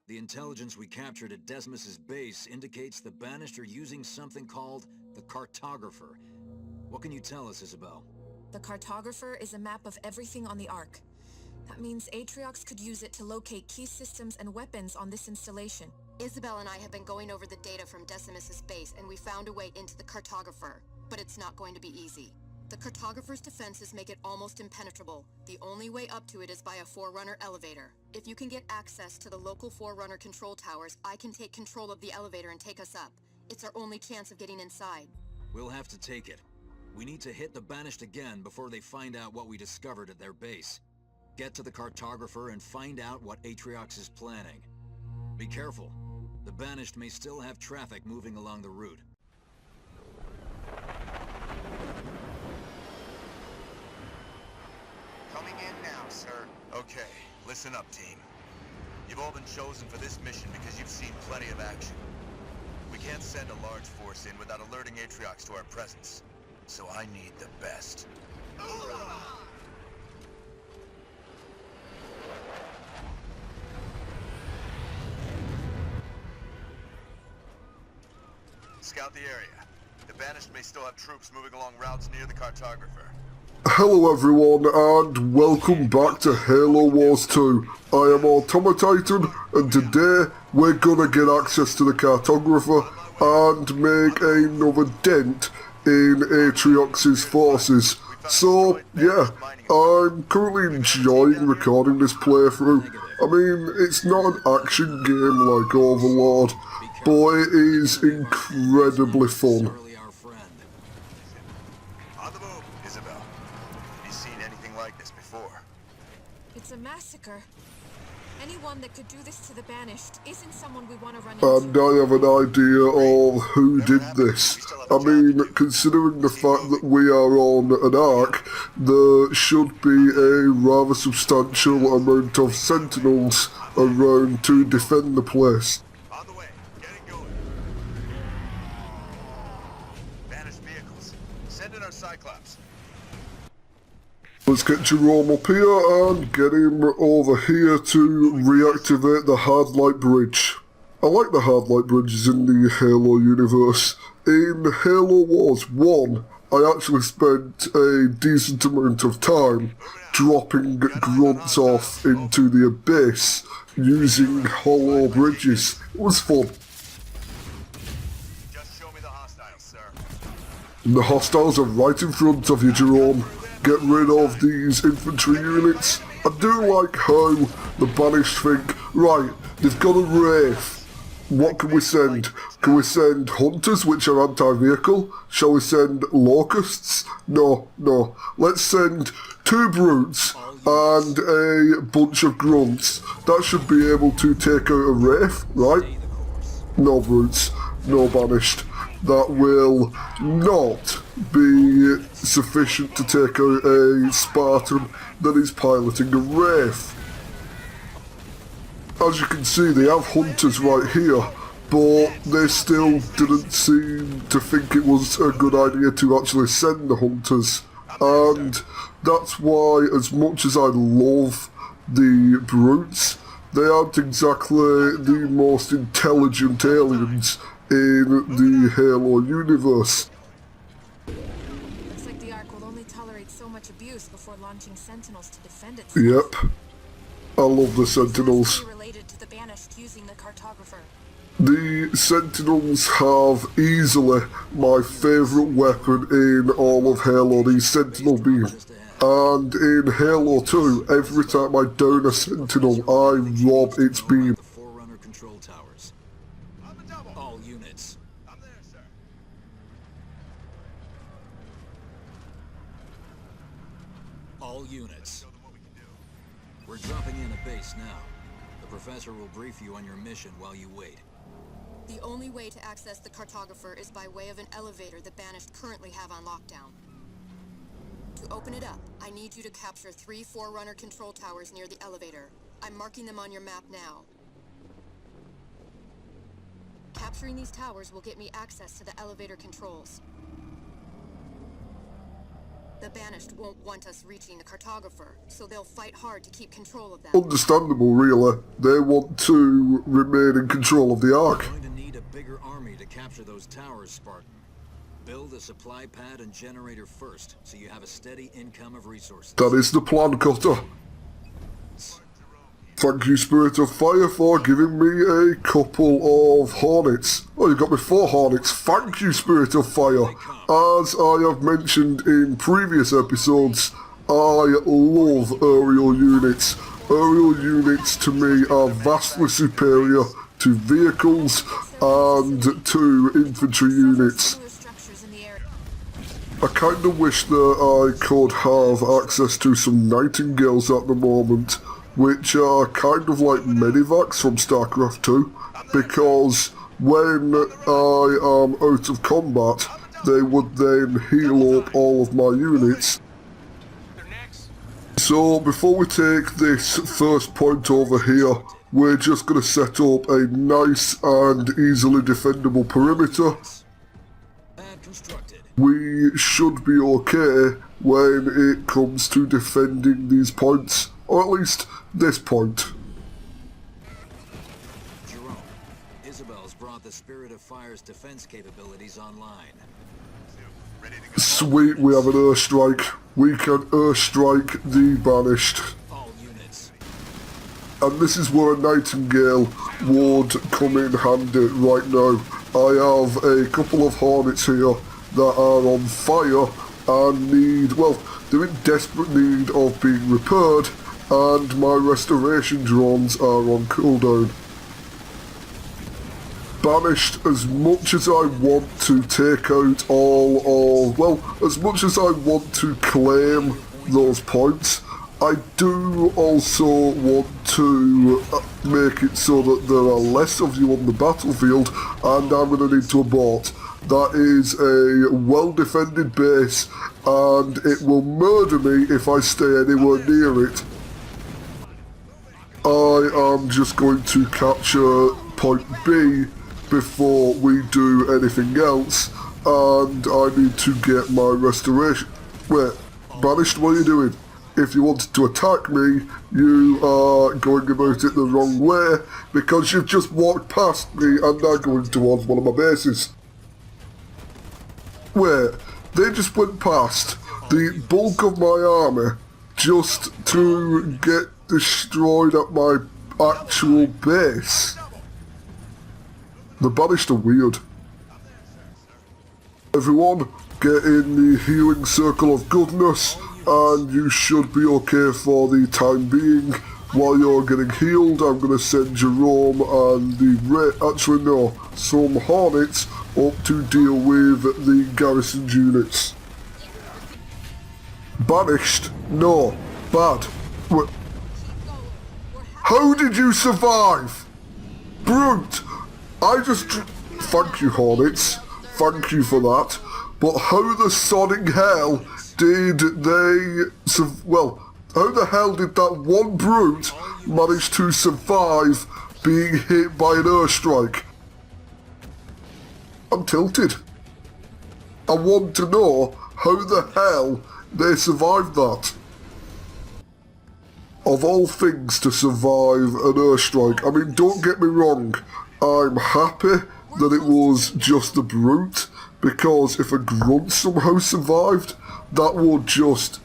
The intelligence we captured at Decimus's base indicates the Banished are using something called the Cartographer. What can you tell us, Isabel? The Cartographer is a map of everything on the Ark. That means Atriox could use it to locate key systems and weapons on this installation. Isabel and I have been going over the data from Decimus's base, and we found a way into the Cartographer, but it's not going to be easy. The Cartographer's defenses make it almost impenetrable. The only way up to it is by a Forerunner elevator. If you can get access to the local Forerunner control towers, I can take control of the elevator and take us up. It's our only chance of getting inside. We'll have to take it. We need to hit the Banished again before they find out what we discovered at their base. Get to the Cartographer and find out what Atriox is planning. Be careful. The Banished may still have traffic moving along the route. Coming in now, sir. Okay, listen up, team. You've all been chosen for this mission because you've seen plenty of action. We can't send a large force in without alerting Atriox to our presence. So I need the best. Scout the area. The Banished may still have troops moving along routes near the Cartographer. Hello everyone and welcome back to Halo Wars 2. I am AutomaTitan and today we're gonna get access to the Cartographer and make another dent in Atriox's forces. So yeah, I'm currently enjoying recording this playthrough. I mean, it's not an action game like Overlord, but it is incredibly fun. On the move, Isabel. Have you seen anything like this before? It's a massacre. Anyone that could do this to the Banished isn't someone we want to run And into. I have an idea of who did this. I mean, considering the fact that we are on an Ark, there should be a rather substantial amount of sentinels around to defend the place. On the way. Getting going. Banished vehicles. Send in our Cyclops. Let's get Jerome up here and get him over here to reactivate the hard light bridge. I like the hard light bridges in the Halo universe. In Halo Wars 1, I actually spent a decent amount of time dropping grunts off into the abyss using hollow bridges. It was fun. Just show me the hostiles, sir. And the hostiles are right in front of you, Jerome. Get rid of these infantry units. I do like how the Banished think, right, they've got a Wraith. What can we send? Can we send Hunters, which are anti-vehicle? Shall we send Locusts? No. Let's send 2 Brutes and a bunch of Grunts. That should be able to take out a Wraith, right? No Brutes, no Banished. That will not be sufficient to take out a Spartan that is piloting a Wraith. As you can see, they have Hunters right here, but they still didn't seem to think it was a good idea to actually send the Hunters. And that's why, as much as I love the Brutes, they aren't exactly the most intelligent aliens in the Halo universe. Looks like the Ark will only tolerate so much abuse before launching Sentinels to defend itself. Yep. I love the Sentinels. Related to the Banished using the Cartographer. The Sentinels have easily my favourite weapon in all of Halo, the Sentinel Beam. And in Halo 2, every time I down a Sentinel, I rob its beam. The Forerunner control towers. All units. I'm there, sir. All units. Show them what we can do. We're dropping in a base now. The Professor will brief you on your mission while you wait. The only way to access the Cartographer is by way of an elevator the Banished currently have on lockdown. To open it up, I need you to capture 3 Forerunner control towers near the elevator. I'm marking them on your map now. Capturing these towers will get me access to the elevator controls. The The Banished won't want us reaching the cartographer, so they'll fight hard to keep control of them. Understandable, really. They want to remain in control of the Ark. We're going to need a bigger army to capture those towers, Spartan. Build a supply pad and generator first, so you have a steady income of resources. That is the plan, Cutter. Thank you, Spirit of Fire, for giving me a couple of Hornets. Oh, you got me 4 Hornets. Thank you, Spirit of Fire. As I have mentioned in previous episodes, I love aerial units. Aerial units to me are vastly superior to vehicles and to infantry units. I kind of wish that I could have access to some Nightingales at the moment, which are kind of like medivacs from StarCraft 2, because when I am out of combat, they would then heal up all of my units. So before we take this first point over here, we're just going to set up a nice and easily defendable perimeter. We should be okay when it comes to defending these points, or at least this point. Jerome, Isabel's brought the Spirit of Fire's defense capabilities online. Sweet, we have an airstrike. We can airstrike the Banished. All units. And this is where a Nightingale would come in handy right now. I have a couple of Hornets here that are on fire and need, well, they're in desperate need of being repaired, and my restoration drones are on cooldown. Banished, as much as I want to take out all of, well, as much as I want to claim those points, I do also want to make it so that there are less of you on the battlefield, and I'm going to need to abort. That is a well-defended base, and it will murder me if I stay anywhere near it. I am just going to capture point B before we do anything else, and I need to get my restoration. Wait, Banished, what are you doing? If you wanted to attack me, you are going about it the wrong way, because you've just walked past me and are going towards one of my bases. Wait, they just went past the bulk of my army just to get destroyed at my actual base. The Banished are weird. Everyone, get in the healing circle of goodness, and you should be okay for the time being. While you're getting healed, I'm going to send Jerome and some Hornets up to deal with the garrison units. Banished? No. Bad. How did you survive? Brute! Thank you, Hornets. Thank you for that. But how the sodding hell did they... how the hell did that one brute manage to survive being hit by an airstrike? I'm tilted. I want to know how the hell they survived that. Of all things to survive an airstrike, I mean, don't get me wrong, I'm happy that it was just a brute, because if a grunt somehow survived, that would just,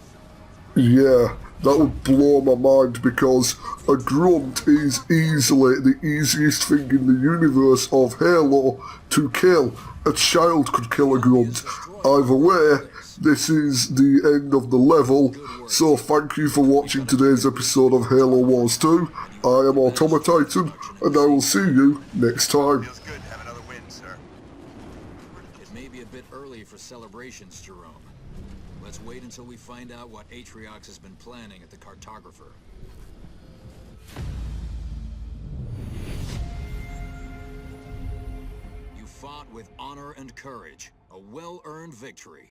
yeah, that would blow my mind, because a grunt is easily the easiest thing in the universe of Halo to kill. A child could kill a grunt. Either way, this is the end of the level, so thank you for watching today's episode of Halo Wars 2. I am AutomaTitan, and I will see you next time. Feels good to have another win, sir. It may be a bit early for celebrations, Jerome. Let's wait until we find out what Atriox has been planning at the cartographer. You fought with honor and courage, a well-earned victory.